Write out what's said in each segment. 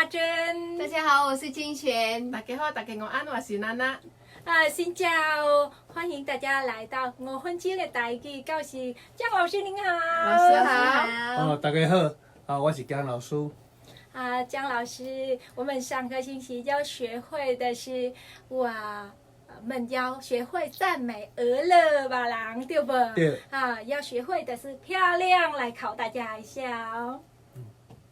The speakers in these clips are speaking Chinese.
阿珍。大家好，我是金璇。大家好，大家午安，我是娜娜。xin chào， 欢迎大家来到5分钟的台语教室。江老师您好。老师好。大家好，我是江老师。江老师，我们上个星期要学会的是要学会赞美俄勒巴郎，对不？对。要学会的是漂亮，来考大家一下哦。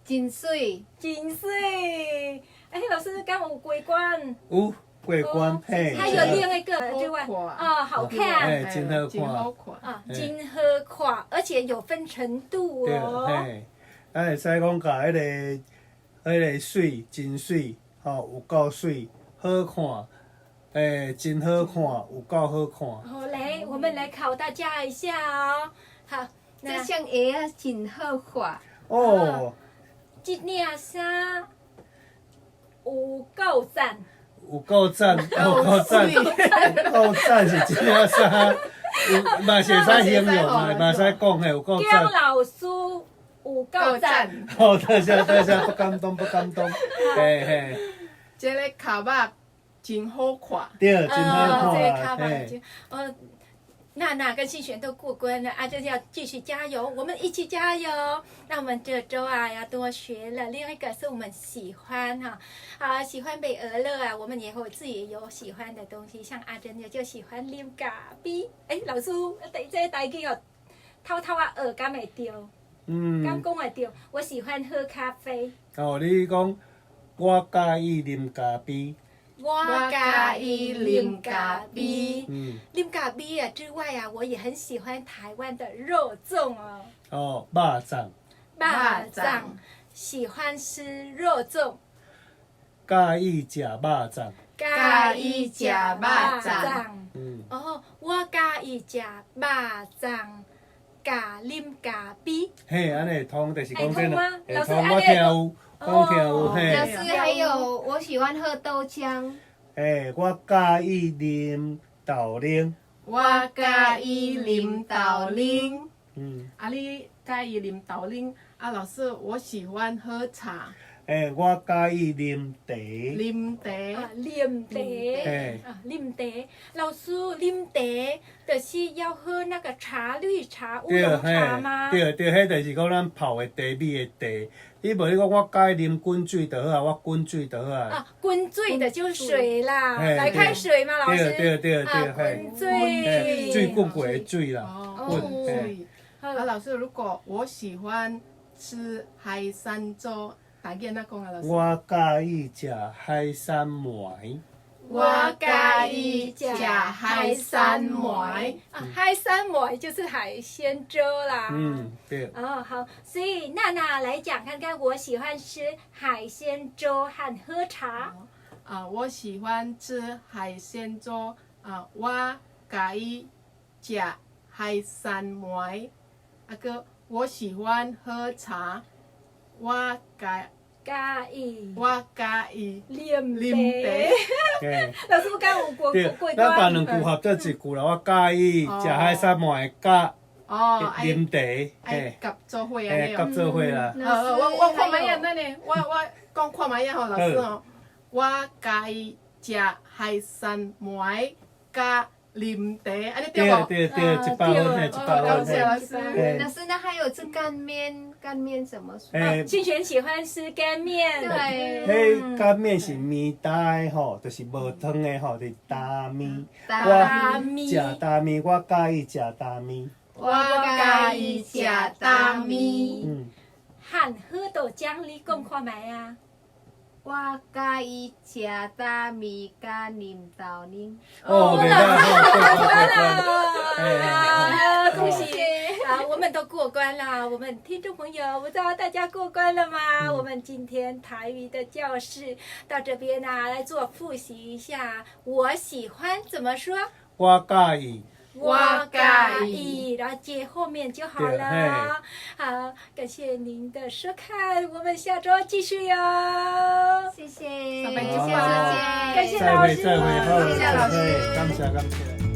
真水，真水。老师，刚有过关。有过关嘿。还有另一个之外，好看。真好看。真好看，而且有分程度哦。对，会使讲甲迄个水真水，有够水，好看，真好看，有够好看。好，来，我们来考大家一下哦。好，这双鞋啊，真好看。哦。这件衫有够赞。有够赞，有够赞，有够赞是这件衫，嘛是会使形容的，嘛使讲的有够赞。姜老师有够赞。好，多谢，不敢当，嘿。这个卡巴真好看。对，真好看。这个卡巴娜娜跟信璇都过关了，就是要继续加油，我们一起加油。那我们这周要多学了，另一个是我们喜欢喜欢美俄勒我们也会自己有喜欢的东西，像阿珍就喜欢啉咖啡。老师，这台语偷偷学敢会对？敢讲会对？我喜欢喝咖啡。你讲我介意啉咖啡。我介意啉咖啡，啉咖啡之外我也很喜欢台湾的肉粽肉粽，喜欢吃肉粽，介意食肉粽，我介意食肉粽，加啉咖啡。嘿，安尼通就是讲真的，会通我听有。嘿。老师还有，我喜欢喝豆浆。我介意啉豆奶。我介意啉豆奶。你介意啉豆奶？老师，我喜欢喝茶。我介意啉茶。啉茶。老师，啉茶就是要喝那个茶绿茶、乌龙茶吗？对，迄就是讲咱泡的茶米的茶。你无你讲我介意啉滚水就好我滚水就好滚水的就是水啦，来开水嘛，老师。对，滚水。水滚过的水啦。水。老师，如果我喜欢吃海山粥。大家哪讲老师？我介意食海山糜。我介意食海山糜。海山糜就是海鲜粥啦。对。好，所以娜娜来讲看看，我喜欢吃海鲜粥和喝茶。我喜欢吃海鲜粥。我介意食海山糜。我喜欢喝茶。我介意啉茶。老师刚有过关。咱把两句合做一句啦，我介意食海山糜甲啉茶。夹做伙夹做伙啦。我看卖样呢，我讲看卖样老师我介意食海山糜甲啉茶，对不？对，100分感谢老师。老师，那还有吃干面，干面怎么说？庆璇喜欢吃干面。对。迄干面是面搭的就是无汤的就是搭面。我食搭面，我介意食搭面。我介意食搭面。和喝豆浆，你讲看卖我介意食搭面加啉豆奶。恭喜！我们都过关了。我们听众朋友，不知道大家过关了吗？我们今天台语的教室到这边来做复习一下。我喜欢怎么说？我介意。我介意，然后接后面就好了。好，感谢您的收看，我们下周继续哟。谢谢，下次见，感谢老师，再会，谢谢老师，感谢。